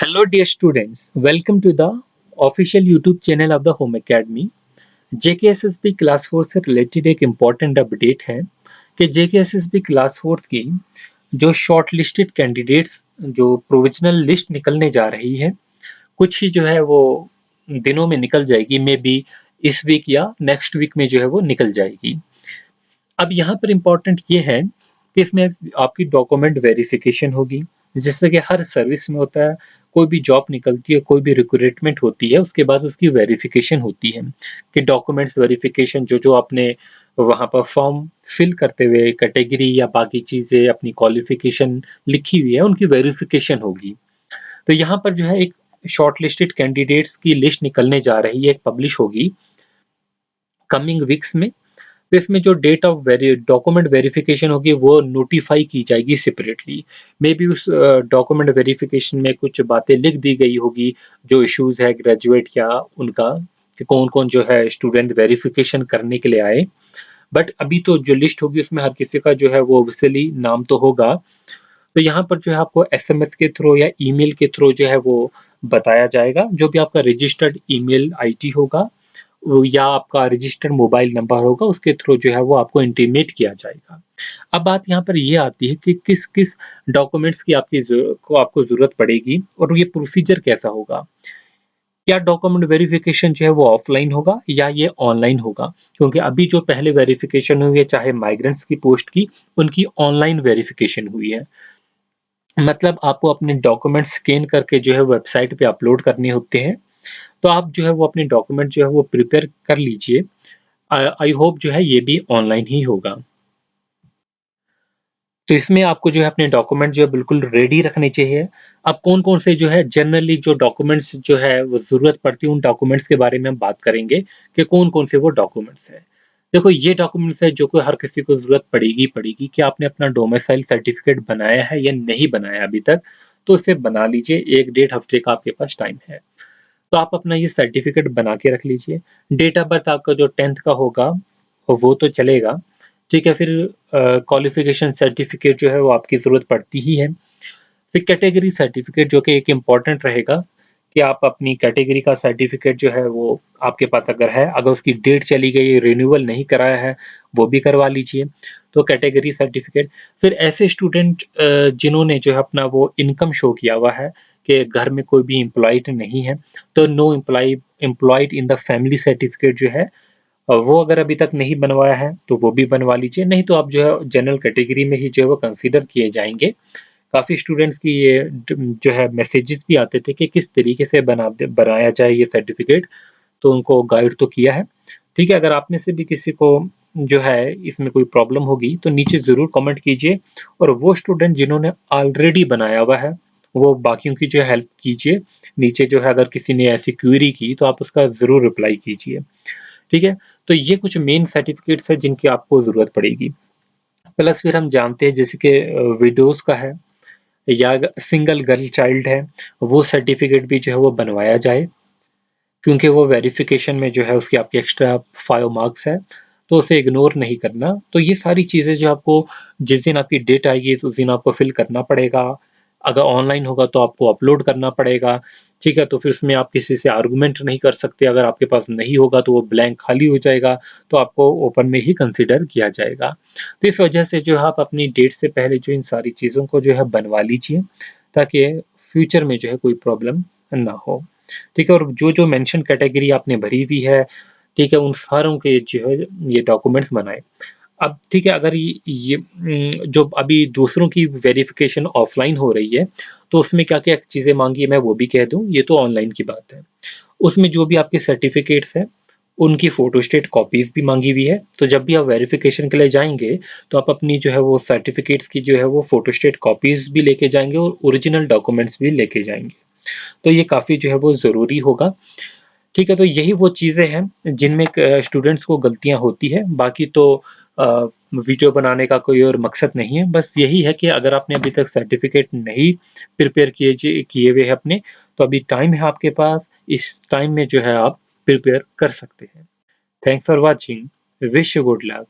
Hello, dear students. Welcome to the official YouTube channel of the Home Academy. JKSSB class 4 से related एक important update है कि JKSSB class 4 की जो short listed candidates जो provisional list निकलने जा रही है, कुछ ही जो है वो दिनों में निकल जाएगी, मे बी इस वीक या नेक्स्ट वीक में जो है वो निकल जाएगी। अब यहाँ पर इम्पोर्टेंट ये है कि इसमें आपकी डॉक्यूमेंट वेरिफिकेशन होगी, जिससे कि हर सर्विस में होता है, कोई भी जॉब निकलती है, कोई भी रिक्रूटमेंट होती है, उसके बाद उसकी वेरिफिकेशन होती है कि डॉक्यूमेंट्स वेरिफिकेशन जो आपने वहाँ पर फॉर्म फिल करते हुए कैटेगरी या बाकी चीज़ें अपनी क्वालिफिकेशन लिखी हुई है, उनकी वेरिफिकेशन होगी। तो यहाँ पर जो है एक शॉर्ट लिस्टेड कैंडिडेट्स की लिस्ट निकलने जा रही है, पब्लिश होगी कमिंग वीक्स में। तो इसमें जो डेट ऑफ डॉक्यूमेंट वेरिफिकेशन होगी वो नोटिफाई की जाएगी सेपरेटली। मे बी उस डॉक्यूमेंट वेरिफिकेशन में कुछ बातें लिख दी गई होगी, जो इश्यूज है ग्रेजुएट या उनका, कि कौन कौन जो है स्टूडेंट वेरिफिकेशन करने के लिए आए। बट अभी तो जो लिस्ट होगी उसमें हर किसी का जो है वो ऑब्वियसली नाम तो होगा। तो यहाँ पर जो है आपको एसएमएस के थ्रू या ईमेल के थ्रू जो है वो बताया जाएगा, जो भी आपका रजिस्टर्ड ईमेल आईडी होगा या आपका रजिस्टर्ड मोबाइल नंबर होगा, उसके थ्रू जो है वो आपको इंटीमेट किया जाएगा। अब बात यहाँ पर ये आती है कि किस किस डॉक्यूमेंट्स की आपको जरूरत पड़ेगी और ये प्रोसीजर कैसा होगा। क्या डॉक्यूमेंट वेरिफिकेशन जो है वो ऑफलाइन होगा या ये ऑनलाइन होगा, क्योंकि अभी जो पहले वेरिफिकेशन हुई है चाहे माइग्रेंट्स की पोस्ट की, उनकी ऑनलाइन वेरिफिकेशन हुई है। मतलब आपको अपने डॉक्यूमेंट स्कैन करके जो है वेबसाइट पे अपलोड करने होते हैं। तो आप जो है वो अपने डॉक्यूमेंट जो है वो प्रिपेयर कर लीजिए। आई होप जो है ये भी ऑनलाइन ही होगा। तो इसमें आपको जो है अपने डॉक्यूमेंट जो है बिल्कुल रेडी रखने चाहिए। अब कौन-कौन से जो है जनरली जो डॉक्यूमेंट्स जो है वो ज़रूरत पड़ती है, उन डॉक्यूमेंट्स के बारे में हम बात करेंगे कि कौन-कौन से वो डॉक्यूमेंट्स हैं। देखो, ये डॉक्यूमेंट्स है जो कि हर किसी को ज़रूरत पड़ेगी पड़ेगी कि आपने अपना डोमिसाइल सर्टिफिकेट बनाया है या नहीं बनाया अभी तक, तो इसे बना लीजिए। 1 डेढ़ हफ्ते का आपके पास टाइम है। तो आप अपना ये सर्टिफिकेट बना के रख लीजिए। डेट ऑफ बर्थ आपका जो 10th का होगा, वो तो चलेगा, ठीक है? फिर क्वालिफ़िकेशन सर्टिफिकेट जो है वो आपकी ज़रूरत पड़ती ही है। फिर कैटेगरी सर्टिफिकेट जो कि एक इम्पोर्टेंट रहेगा कि आप अपनी कैटेगरी का सर्टिफिकेट जो है वो आपके पास अगर है, अगर उसकी डेट चली गई, रिन्यूअल नहीं कराया है, वो भी करवा लीजिए। तो कैटेगरी सर्टिफिकेट। फिर ऐसे स्टूडेंट जिन्होंने जो है अपना वो इनकम शो किया हुआ है कि घर में कोई भी एम्प्लॉयड नहीं है, तो no employed in the family certificate जो है, वो अगर अभी तक नहीं बनवाया है तो वो भी बनवा लीजिए। नहीं तो आप जो है जनरल कैटेगरी में ही जो है वो कंसीडर किए जाएँगे। काफ़ी स्टूडेंट्स की ये जो है मैसेजेस भी आते थे कि किस तरीके से बनाया जाए ये सर्टिफिकेट, तो उनको गाइड तो किया है। ठीक है, अगर आप में से भी किसी को जो है इसमें कोई प्रॉब्लम होगी तो नीचे ज़रूर कमेंट कीजिए, और वो स्टूडेंट जिन्होंने ऑलरेडी बनाया हुआ है, वो बाकियों की जो है हेल्प कीजिए। नीचे जो है अगर किसी ने ऐसी क्वेरी की तो आप उसका ज़रूर रिप्लाई कीजिए। ठीक है? तो ये कुछ मेन सर्टिफिकेट्स हैं जिनकी आपको ज़रूरत पड़ेगी। प्लस फिर हम जानते हैं जैसे कि विडोज़ का है या सिंगल गर्ल चाइल्ड है, वो सर्टिफिकेट भी जो है वो बनवाया जाए, क्योंकि वो वेरिफिकेशन में जो है उसकी आपकी एक्स्ट्रा 5 मार्क्स है, तो उसे इग्नोर नहीं करना। तो ये सारी चीज़ें जो आपको जिस दिन आपकी डेट आएगी तो उस दिन आपको फिल करना पड़ेगा। अगर ऑनलाइन होगा तो आपको अपलोड करना पड़ेगा, ठीक है? तो फिर उसमें आप किसी से आर्गुमेंट नहीं कर सकते, अगर आपके पास नहीं होगा तो वो ब्लैंक खाली हो जाएगा, तो आपको ओपन में ही कंसिडर किया जाएगा। तो इस वजह से जो है आप अपनी डेट से पहले जो इन सारी चीज़ों को जो है बनवा लीजिए, ताकि फ्यूचर में जो है कोई प्रॉब्लम ना हो। ठीक है? और जो-जो मेंशन कैटेगरी आपने भरी हुई है, ठीक है? उन सारों के जो है ये डॉक्यूमेंट्स बनाएँ। अब ठीक है, अगर जो अभी दूसरों की वेरिफ़िकेशन ऑफ़लाइन हो रही है, तो उसमें क्या-क्या चीज़ें माँगी है मैं वो भी कह दूँ, ये तो ऑनलाइन की बात है। उसमें जो भी आपके सर्टिफ़िकेट्स हैं, उनकी फ़ोटोस्टेट कॉपीज़ भी माँगी हुई है, तो जब भी आप वेरिफ़िकेशन के लिए जाएँगे, तो आप अपनी जो है वो सर्टिफ़िकेट्स की जो है वो फ़ोटोस्टेट कॉपीज़ भी लेके जाएँगे और ओरिजिनल डॉक्यूमेंट्स भी लेके जाएँगे। तो ये काफ़ी जो है वो ज़रूरी होगा। ठीक है, तो यही वो चीज़ें हैं जिनमें स्टूडेंट्स को गलतियाँ होती हैं। बाकी तो अ, वीडियो बनाने का कोई और मकसद नहीं है। बस यही है कि अगर आपने अभी तक सर्टिफ़िकेट नहीं प्रिपेयर किए हुए हैं अपने, तो अभी टाइम है आपके पास। इस टाइम में जो है आप प्रिपेयर कर सकते हैं। Thanks for watching. Wish you good luck.